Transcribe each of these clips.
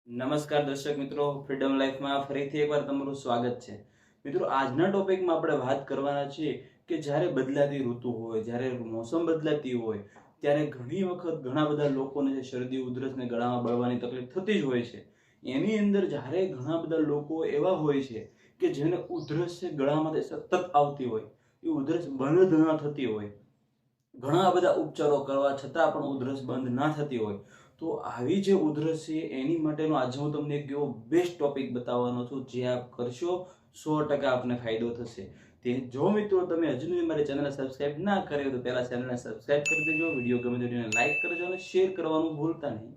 નમસ્કાર દર્શક મિત્રો, ફ્રીડમ લાઈફમાં ફરીથી એકવાર તમારું સ્વાગત છે. મિત્રો, આજના ટોપિકમાં આપણે વાત કરવાના છીએ કે જ્યારે બદલાતી ઋતુ હોય, જ્યારે મોસમ બદલાતી હોય, ત્યારે ઘણી વખત ઘણા બધા લોકોને જે શરદી ઉધરસ ને ગળામાં બળવાની તકલીફ થતી જ હોય છે. એની અંદર જ્યારે ઘણા બધા લોકો એવા હોય છે કે જેને ઉધરસ છે ગળામાંથી સતત આવતી હોય, એ ઉધરસ બંધ ન થતી હોય, ઘણા બધા ઉપચારો કરવા છતાં પણ ઉધરસ બંધ ના થતી હોય, તો આવી જે ઉધરસ છે એની માટેનો આજે હું તમને એક એવો બેસ્ટ ટોપિક બતાવવાનો છું જે આપ કરશો 100% આપને ફાયદો થશે. તે જો મિત્રો તમે હજુ સુધી મારી ચેનલને સબસ્ક્રાઇબ ના કરી તો પહેલા ચેનલને સબસ્ક્રાઇબ કરી દેજો, વિડીયો ગમે તો વિડીયોને લાઈક કરજો અને શેર કરવાનું ભૂલતા નહીં.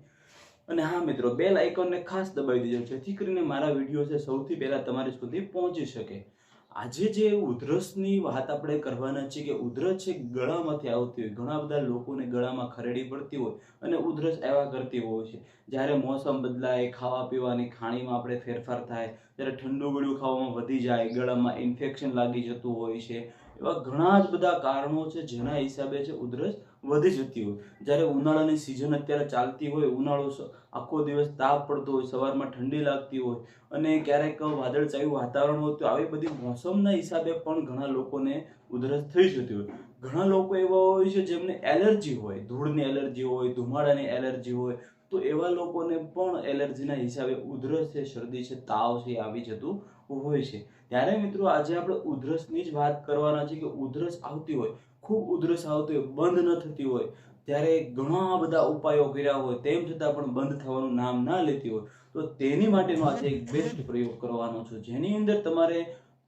અને હા મિત્રો, બેલ આઇકોનને ખાસ દબાવી દેજો જેથી કરીને મારા વિડીયો છે સૌથી પહેલા તમારી સુધી પહોંચી શકે. આજે જે ઉધરસની વાત આપણે કરવાના છીએ કે ઉધરસ છે ગળામાંથી આવતી હોય, ઘણા બધા લોકોને ગળામાં ખરેડી પડતી હોય અને ઉધરસ આવ્યા કરતી હોય છે. જ્યારે મોસમ બદલાય, ખાવા પીવાની ખાણીમાં આપણે ફેરફાર થાય, ત્યારે ઠંડુ ગળ્યું ખાવામાં વધી જાય, ગળામાં ઇન્ફેક્શન લાગી જતું હોય છે, એવા ઘણા જ બધા કારણો છે જેના હિસાબે છે ઉધરસ વધી જતી હોય. જ્યારે ઉનાળાની સિઝન અત્યારે ચાલતી હોય, ઉનાળો આખો દિવસ તાપ પડતો હોય, સવારમાં ઠંડી લાગતી હોય અને ક્યારેક વાદળછાયું વાતાવરણ હોય, તો આવી બધી મોસમના હિસાબે પણ ઘણા લોકોને ઉધરસ થઈ જતી હોય. ઘણા લોકો એવા હોય છે જેમને એલર્જી હોય, ધૂળની એલર્જી હોય, ધુમાડાની એલર્જી હોય, તો એવા લોકોને પણ એલર્જીના હિસાબે ઉધરસ છે, શરદી છે, તાવ છે આવી જતું હોય છે. ત્યારે મિત્રો આજે આપણે ઉધરસની જ વાત કરવાના છે કે ઉધરસ આવતી હોય, ખૂબ ઉધરસ આવતી હોય, બંધ ન થતી હોય, ત્યારે ઘણા બધા ઉપાયો કર્યા હોય તેમ છતાં પણ બંધ થવાનું નામ ના લેતી હોય, તો તેની માટેનો આજે એક બેસ્ટ પ્રયોગ કરવાનો છું જેની અંદર તમારે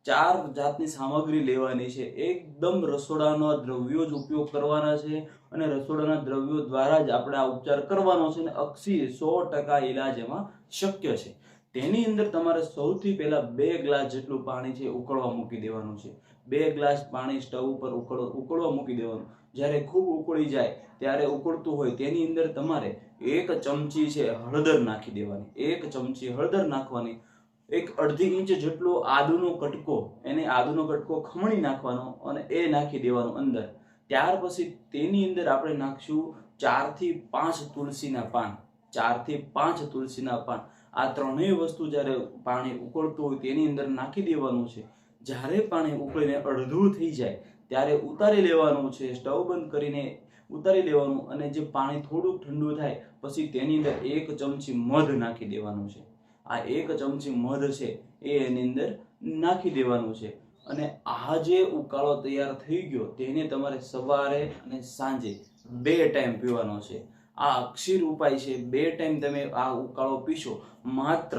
4 જાતની સામગ્રી લેવાની છે. એકદમ રસોડાના દ્રવ્યો જ ઉપયોગ કરવાના છે અને રસોડાના દ્રવ્યો દ્વારા જ આપણે આ ઉપચાર કરવાનો છે અને અક્ષી 100% ઈલાજ એમાં શક્ય છે. તેની અંદર તમારે સૌથી પહેલા 2 ગ્લાસ જેટલું પાણી છે ઉકળવા મૂકી દેવાનું છે. 2 ગ્લાસ પાણી સ્ટવ ઉપર ઉકળવા મૂકી દેવાનું. જ્યારે ખૂબ ઉકળી જાય, ત્યારે ઉકળતું હોય તેની અંદર તમારે 1 ચમચી છે હળદર નાખી દેવાની. 1 ચમચી હળદર નાખવાની. એક અડધી ઇંચ જેટલો આદુનો કટકો, આદુનો કટકો ખમણી નાખવાનો અને એ નાખી દેવાનો અંદર. ત્યાર પછી તેની અંદર આપણે નાખશું 4 થી 5 તુલસીના પાન. 4 થી 5 તુલસીના પાન. આ ત્રણેય વસ્તુ જ્યારે પાણી ઉકળતું હોય તેની અંદર નાખી દેવાનું છે. જ્યારે પાણી ઉકળીને અડધું થઈ જાય ત્યારે ઉતારી લેવાનું છે. સ્ટવ બંધ કરીને ઉતારી લેવાનું અને જે પાણી થોડુંક ઠંડુ થાય પછી તેની અંદર 1 ચમચી મધ નાખી દેવાનું છે. આ 1 ચમચી મધ છે એ એની અંદર નાખી દેવાનું છે અને આ જે ઉકાળો તૈયાર થઈ ગયો તેને તમારે સવારે અને સાંજે 2 ટાઈમ પીવાનો છે. આ અક્ષીર ઉપાય છે. 2 ટાઈમ તમે આ ઉકાળો પીશો, માત્ર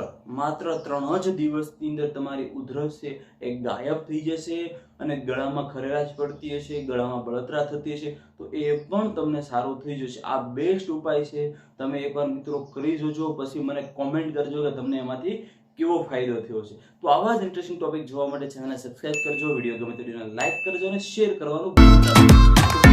3 જ દિવસની અંદર તમારી ઉધરસ છે એ ગાયબ થઈ જશે અને ગળામાં ખરેરાશ પડતી હશે, ગળામાં બળતરા થતી હશે તો એ પણ તમને સારું થઈ જશે. આ બેસ્ટ ઉપાય છે. તમે એકવાર મિત્રો કરી જોજો, પછી મને કોમેન્ટ કરજો કે તમને એમાંથી કેવો ફાયદો થયો છે. તો આવા જ ઇન્ટરેસ્ટિંગ ટોપિક જોવા માટે ચેનલને સબસ્ક્રાઇબ કરજો, વિડીયો ગમે તો વિડીયોને લાઈક કરજો અને શેર કરવાનું ભૂલતા નહીં.